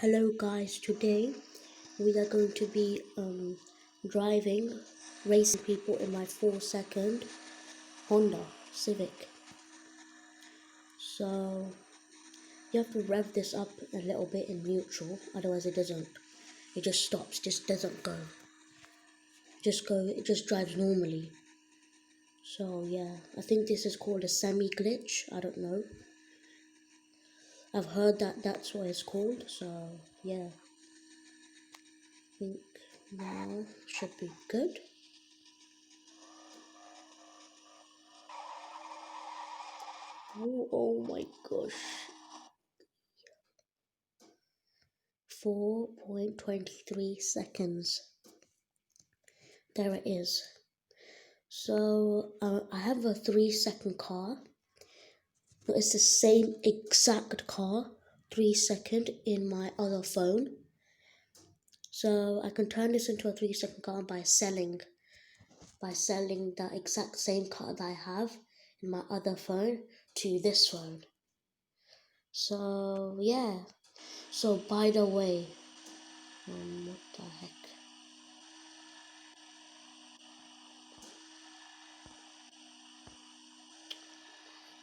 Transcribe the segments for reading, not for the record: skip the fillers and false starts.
Hello guys, today we are going to be racing people in my 4-second Honda Civic. So you have to rev this up a little bit in neutral, otherwise it just stops, just doesn't go. It just drives normally. So yeah, I think this is called a semi-glitch, I don't know. I've heard that's what it's called, so yeah. I think now should be good. Oh my gosh. 4.23 seconds. There it is. So I have a 3-second car. It's the same exact car, 3-second in my other phone. So I can turn this into a 3-second car by selling the exact same car that I have in my other phone to this phone. So yeah. So by the way, what the heck?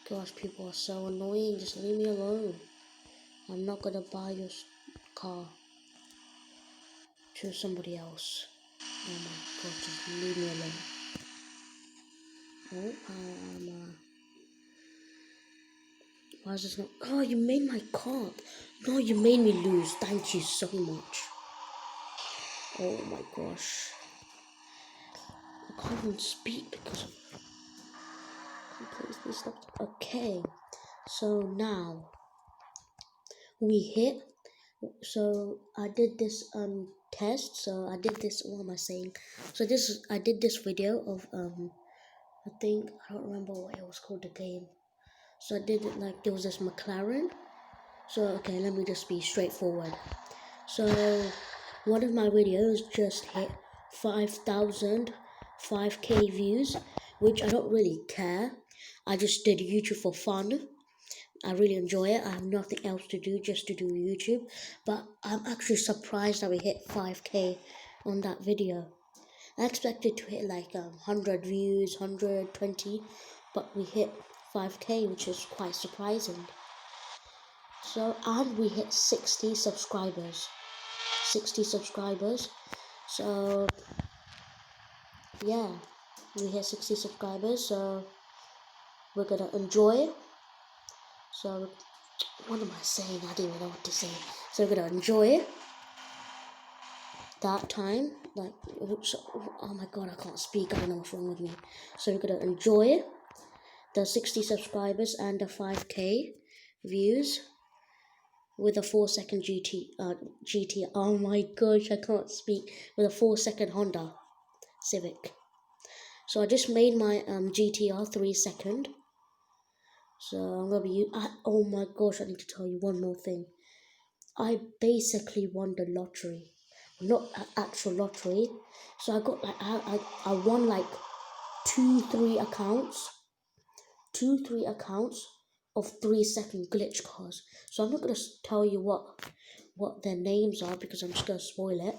Gosh, people are so annoying. Just leave me alone. I'm not gonna buy your car. Choose somebody else. Oh my god, just leave me alone. Oh, why is this not? Oh, you made my car. No, you made me lose. Thank you so much. Oh my gosh. I can't even speak because of completely stopped. Okay, so now we hit. So I did this test. So I did this. What am I saying? So I did this video of I think I don't remember what it was called again. So I did it like there was this McLaren. So okay, let me just be straightforward. So one of my videos just hit 5,000 5k views, which I don't really care. I just did YouTube for fun. I really enjoy it. I have nothing else to do just to do YouTube. But I'm actually surprised that we hit 5k on that video. I expected to hit like 100 views, 120, but we hit 5k, which is quite surprising. So, and we hit 60 subscribers. 60 subscribers. So, yeah, we hit 60 subscribers. So, we're gonna enjoy it. So, what am I saying? I don't even know what to say. So, we're gonna enjoy it. That time, like, oh my god, I can't speak. I don't know what's wrong with me. So, we're gonna enjoy the 60 subscribers and the 5k views with a 4-second GT. Oh my gosh, I can't speak. With a 4-second Honda Civic. So I just made my GTR 3-second. So I'm gonna be. Oh my gosh, I need to tell you one more thing. I basically won the lottery, not an actual lottery. So I got like I won like 2-3 accounts. 2-3 accounts of 3-second glitch cars. So I'm not gonna tell you what their names are because I'm just gonna spoil it.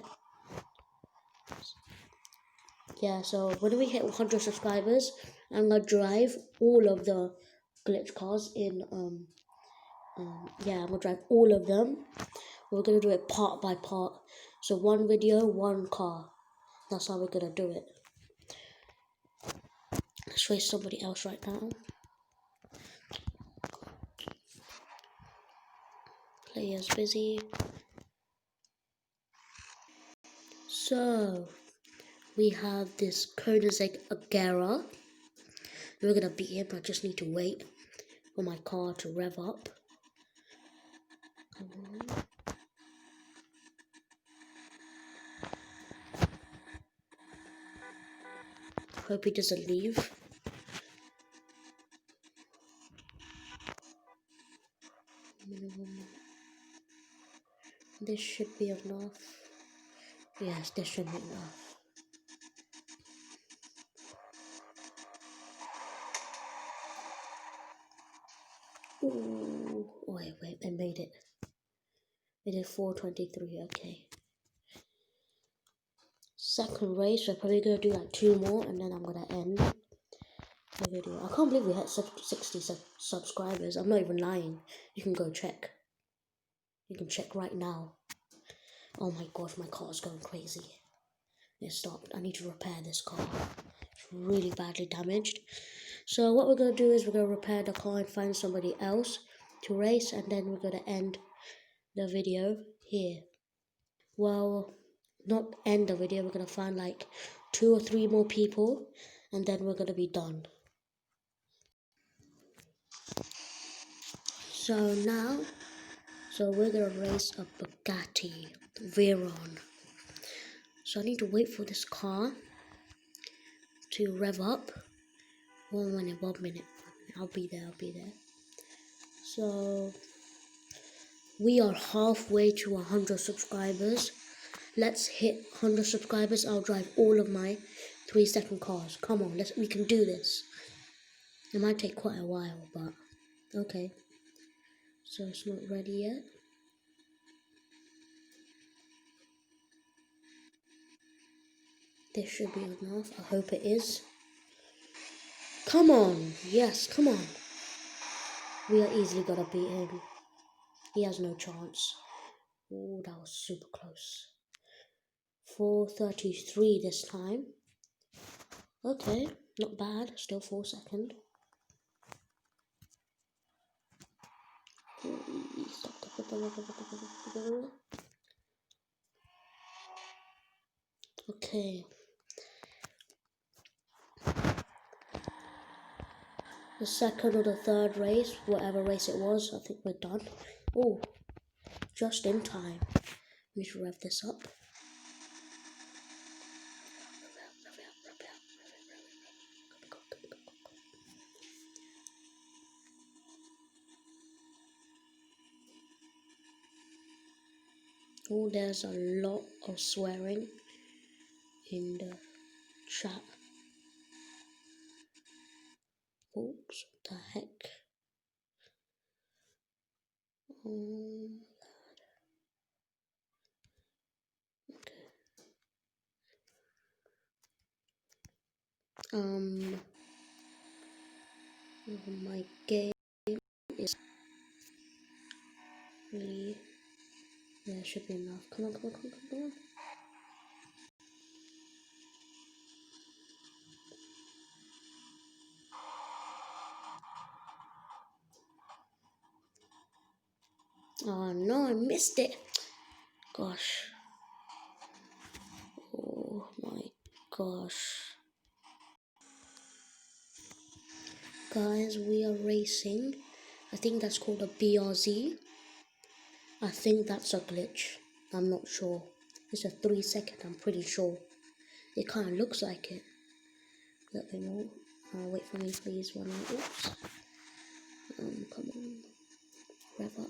Yeah, so when we hit 100 subscribers, I'm gonna drive all of the glitch cars in yeah, I'm gonna drive all of them. We're gonna do it part by part. So one video, one car. That's how we're gonna do it. Let's race somebody else right now. Player's busy. So we have this Koenigsegg Agera. We're gonna beat him. I just need to wait for my car to rev up. Hope he doesn't leave. This should be enough. Yes, this should be enough. Ooh, wait, I made it. It is 4:23. Okay. Second race, we're probably gonna do like 2 more, and then I'm gonna end the video. I can't believe we had 60 subscribers. I'm not even lying. You can go check. You can check right now. Oh my gosh, my car is going crazy. It stopped. I need to repair this car. It's really badly damaged. So what we're going to do is we're going to repair the car and find somebody else to race, and then we're going to end the video here. Well, not end the video. We're going to find like 2 or 3 more people, and then we're going to be done. So now, we're going to race a Bugatti Veyron. So I need to wait for this car to rev up. 1 minute. I'll be there. So we are halfway to 100 subscribers. Let's hit 100 subscribers. I'll drive all of my 3-second cars. Come on, we can do this. It might take quite a while, but okay. So it's not ready yet. This should be enough. I hope it is. Come on. Yes, come on. We are easily gonna beat him. He has no chance. Oh, that was super close. 4:33 this time. Okay, not bad. Still 4 seconds. Okay. The second or the third race, whatever race it was, I think we're done. Oh, just in time. We should rev this up. Oh, there's a lot of swearing in the chat. Oops, what the heck? Okay. My game is really. Yeah, should be enough. Come on. Oh no, I missed it. Gosh. Oh my gosh. Guys, we are racing. I think that's called a BRZ. I think that's a glitch. I'm not sure. It's a 3-second, I'm pretty sure. It kind of looks like it. A little bit more. Wait for me, please. 1 minute. Oops. Come on. Rev up.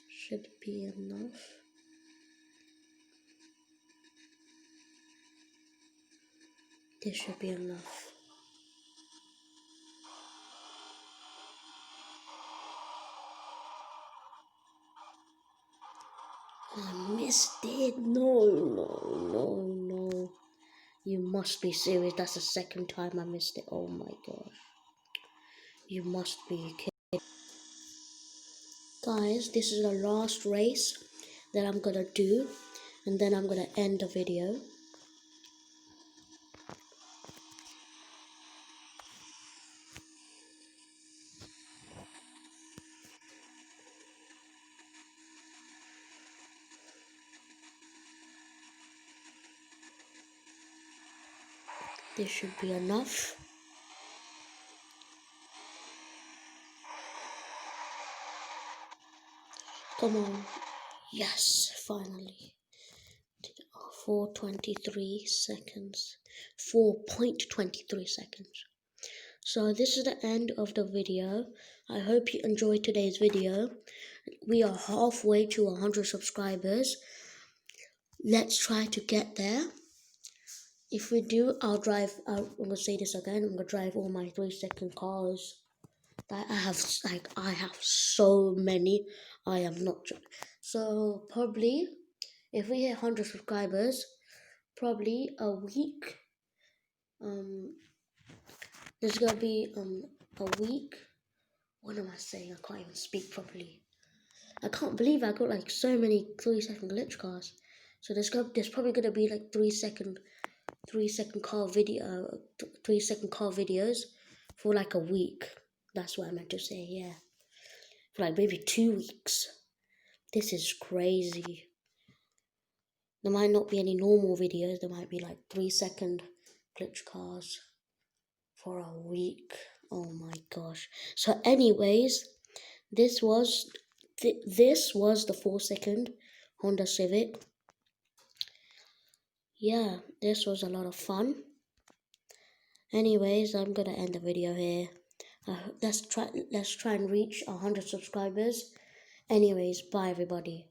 Should be enough. This should be enough. I missed it. No. You must be serious. That's the second time I missed it. Oh my gosh. You must be kidding. Guys, this is the last race that I'm gonna do, and then I'm gonna end the video. This should be enough. Come on. Yes, finally. 4:23 seconds. 4.23 seconds. So this is the end of the video. I hope you enjoyed today's video. We are halfway to 100 subscribers. Let's try to get there. If we do, I'm going to say this again, I'm going to drive all my 3-second cars. That I have so many. I am not so probably if we hit 100 subscribers, probably a week. There's gonna be a week. What am I saying? I can't even speak properly. I can't believe I got like so many 3-second glitch cars. So there's probably gonna be like 3-second car video, 3-second car videos for like a week. That's what I meant to say. Yeah, for like maybe 2 weeks. This is crazy. There might not be any normal videos. There might be like 3-second glitch cars for a week. Oh my gosh. So anyways, this was the 4-second Honda Civic. Yeah, this was a lot of fun. Anyways, I'm gonna end the video here. Let's try and reach 100 subscribers. Anyways, bye everybody.